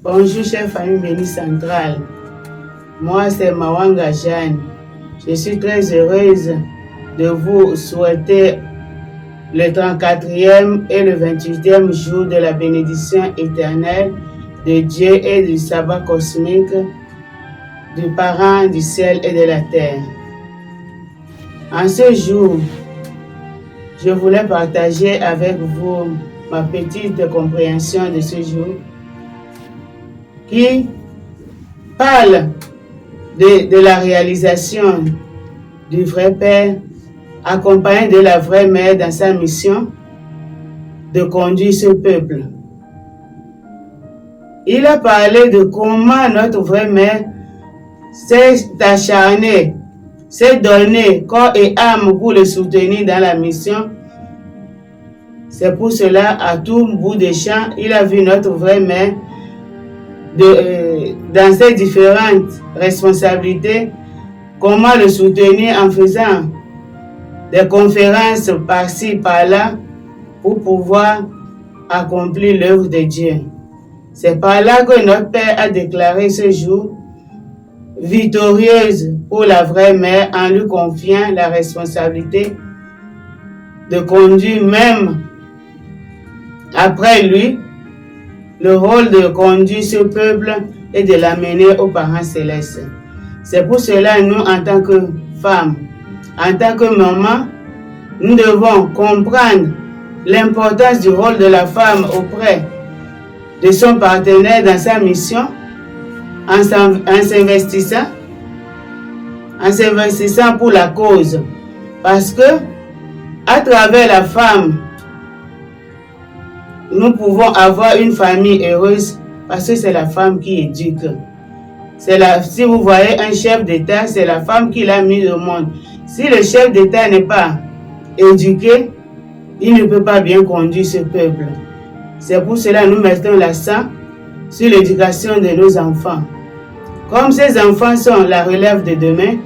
Bonjour, chère famille Béni Centrale. Moi, c'est Mawanga Jeanne. Je suis très heureuse de vous souhaiter le 34e et le 28e jour de la bénédiction éternelle de Dieu et du sabbat cosmique, du parent du ciel et de la terre. En ce jour, je voulais partager avec vous ma petite compréhension de ce jour qui parle de la réalisation du vrai Père accompagné de la vraie Mère dans sa mission de conduire ce peuple. Il a parlé de comment notre vraie Mère s'est acharnée, s'est donnée corps et âme pour le soutenir dans la mission. C'est pour cela, à tout bout de champ, il a vu notre vraie Mère dans ses différentes responsabilités, comment le soutenir en faisant des conférences par-ci, par-là, pour pouvoir accomplir l'œuvre de Dieu. C'est par là que notre Père a déclaré ce jour victorieuse pour la vraie Mère en lui confiant la responsabilité de conduire même après lui le rôle de conduire ce peuple et de l'amener aux parents célestes. C'est pour cela, nous, en tant que femmes, en tant que maman, nous devons comprendre l'importance du rôle de la femme auprès de son partenaire dans sa mission, en s'investissant pour la cause. Parce que, à travers la femme, nous pouvons avoir une famille heureuse parce que c'est la femme qui éduque. Si vous voyez un chef d'État, c'est la femme qui l'a mis au monde. Si le chef d'État n'est pas éduqué, il ne peut pas bien conduire ce peuple. C'est pour cela que nous mettons l'accent sur l'éducation de nos enfants. Comme ces enfants sont la relève de demain,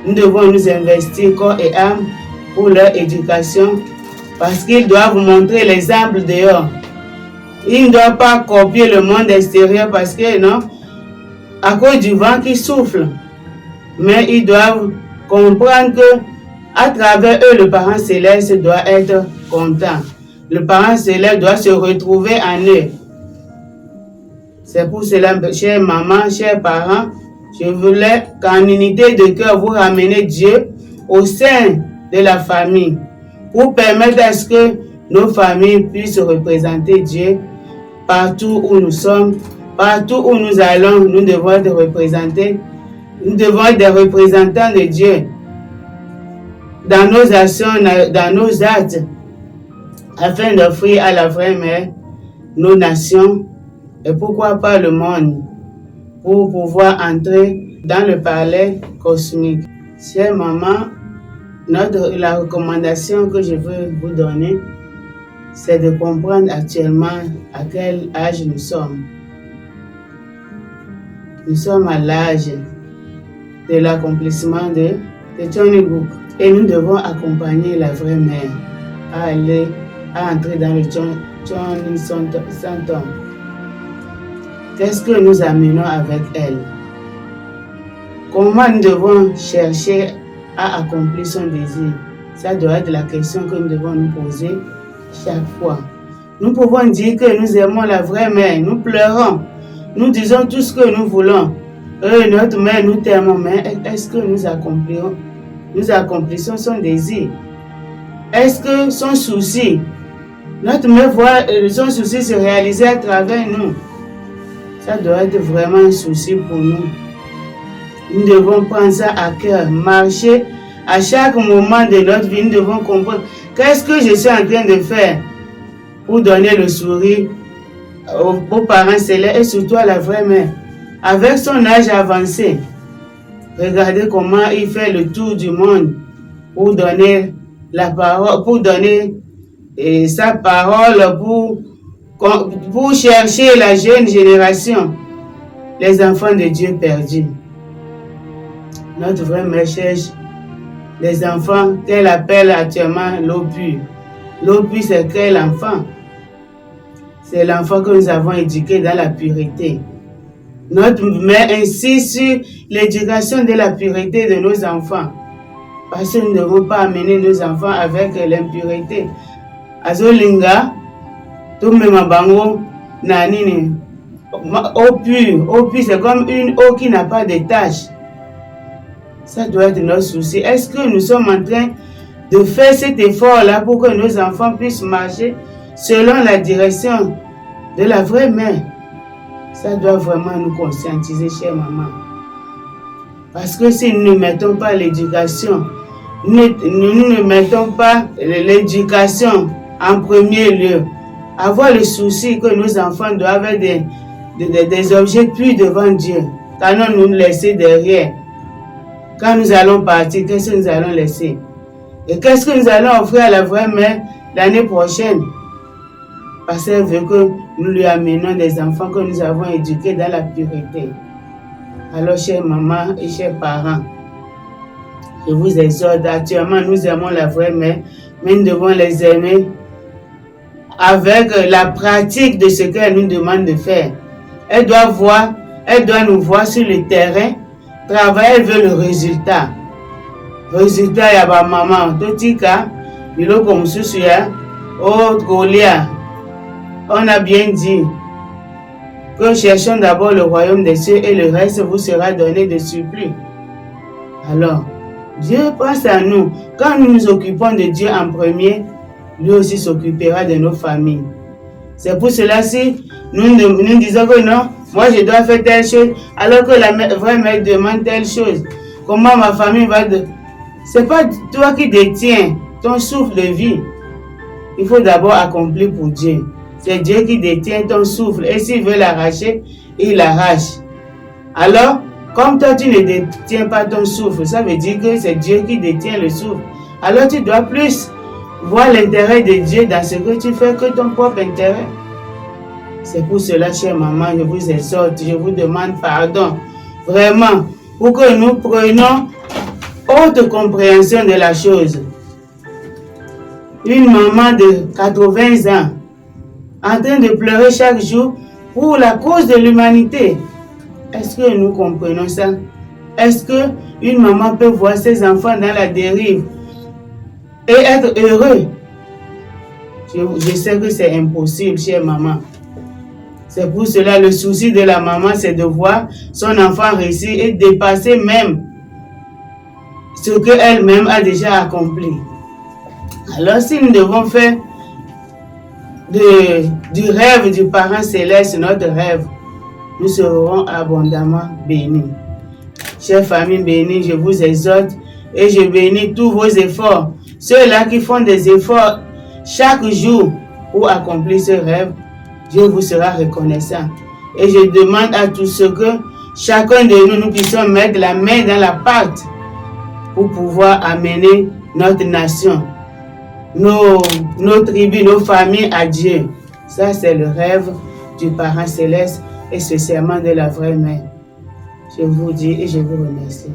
nous devons nous investir corps et âme pour leur éducation parce qu'ils doivent montrer l'exemple dehors. Ils ne doivent pas copier le monde extérieur parce que non, à cause du vent qui souffle. Mais ils doivent comprendre que à travers eux, le parent céleste doit être content. Le parent céleste doit se retrouver en eux. C'est pour cela, chère maman, chers parents, je voulais qu'en unité de cœur, vous ramenez Dieu au sein de la famille pour permettre à ce que nos familles puissent représenter Dieu partout où nous sommes, partout où nous allons. Nous devons être représentés. Nous devons être des représentants de Dieu dans nos actions, dans nos actes, afin d'offrir à la vraie Mère nos nations et pourquoi pas le monde, pour pouvoir entrer dans le palais cosmique. Chère maman, la recommandation que je veux vous donner, c'est de comprendre actuellement à quel âge nous sommes. Nous sommes à l'âge de l'accomplissement de Tony Book et nous devons accompagner la vraie Mère à entrer dans le Tony Santom. Qu'est-ce que nous amenons avec elle? Comment nous devons chercher à accomplir son désir? Ça doit être la question que nous devons nous poser chaque fois. Nous pouvons dire que nous aimons la vraie Mère, nous pleurons, nous disons tout ce que nous voulons. Notre Mère, nous t'aimons, mais est-ce que nous accomplissons son désir? Est-ce que son souci, notre Mère voit son souci se réaliser à travers nous? Ça doit être vraiment un souci pour nous. Nous devons prendre ça à cœur, marcher à chaque moment de notre vie. Nous devons comprendre qu'est-ce que je suis en train de faire pour donner le sourire aux parents célestes et surtout à la vraie Mère. Avec son âge avancé, regardez comment il fait le tour du monde pour donner la parole, pour donner sa parole, pour chercher la jeune génération, les enfants de Dieu perdus. Notre vraie Mère cherche les enfants qu'elle appelle actuellement l'eau pure. L'eau pure, c'est quel enfant? C'est l'enfant que nous avons éduqué dans la pureté. Notre mère insiste sur l'éducation de la pureté de nos enfants. Parce que nous ne devons pas amener nos enfants avec l'impureté. Azolinga, tout même bango, nanini. Eau pure, c'est comme une eau qui n'a pas de taches. Ça doit être notre souci. Est-ce que nous sommes en train de faire cet effort-là pour que nos enfants puissent marcher selon la direction de la vraie mère? Ça doit vraiment nous conscientiser, chère maman. Parce que si nous ne mettons pas l'éducation, nous ne mettons pas l'éducation en premier lieu, avoir le souci que nos enfants doivent être des objets purs devant Dieu, qu'allons nous laisser derrière. Quand nous allons partir, qu'est-ce que nous allons laisser? Et qu'est-ce que nous allons offrir à la vraie mère l'année prochaine? Parce qu'elle veut que nous lui amenons des enfants que nous avons éduqués dans la pureté. Alors, chère maman et chers parents, je vous exhorte, actuellement nous aimons la vraie mère, mais nous devons les aimer avec la pratique de ce qu'elle nous demande de faire. Elle doit nous voir sur le terrain, travailler, elle veut le résultat. Résultat, il y a ma maman, Totika, il est comme souci, oh, Golia. On a bien dit que cherchons d'abord le royaume des cieux et le reste vous sera donné de surplus. Alors, Dieu pense à nous. Quand nous nous occupons de Dieu en premier, lui aussi s'occupera de nos familles. C'est pour cela si nous disons que non, moi je dois faire telle chose, alors que la vraie mère demande telle chose. Comment ma famille va... C'est pas toi qui détiens ton souffle de vie. Il faut d'abord accomplir pour Dieu. C'est Dieu qui détient ton souffle. Et s'il veut l'arracher, il l'arrache. Alors, comme toi tu ne détiens pas ton souffle, ça veut dire que c'est Dieu qui détient le souffle. Alors tu dois plus voir l'intérêt de Dieu dans ce que tu fais que ton propre intérêt. C'est pour cela, chère maman, je vous exhorte, je vous demande pardon. Vraiment, pour que nous prenions haute compréhension de la chose. Une maman de 80 ans, en train de pleurer chaque jour pour la cause de l'humanité. Est-ce que nous comprenons ça? Est-ce qu'une maman peut voir ses enfants dans la dérive et être heureux? Je sais que c'est impossible, chère maman. C'est pour cela le souci de la maman, c'est de voir son enfant réussir et dépasser même ce qu'elle-même a déjà accompli. Alors si nous devons faire du rêve du parent céleste notre rêve, nous serons abondamment bénis. Chère famille bénie, je vous exhorte et je bénis tous vos efforts. Ceux-là qui font des efforts chaque jour pour accomplir ce rêve, Dieu vous sera reconnaissant. Et je demande à tous ceux que chacun de nous puissions mettre la main dans la pâte pour pouvoir amener notre nation, nos tribus, nos familles à Dieu. Ça, c'est le rêve du parent céleste et spécialement de la vraie mère. Je vous dis et je vous remercie.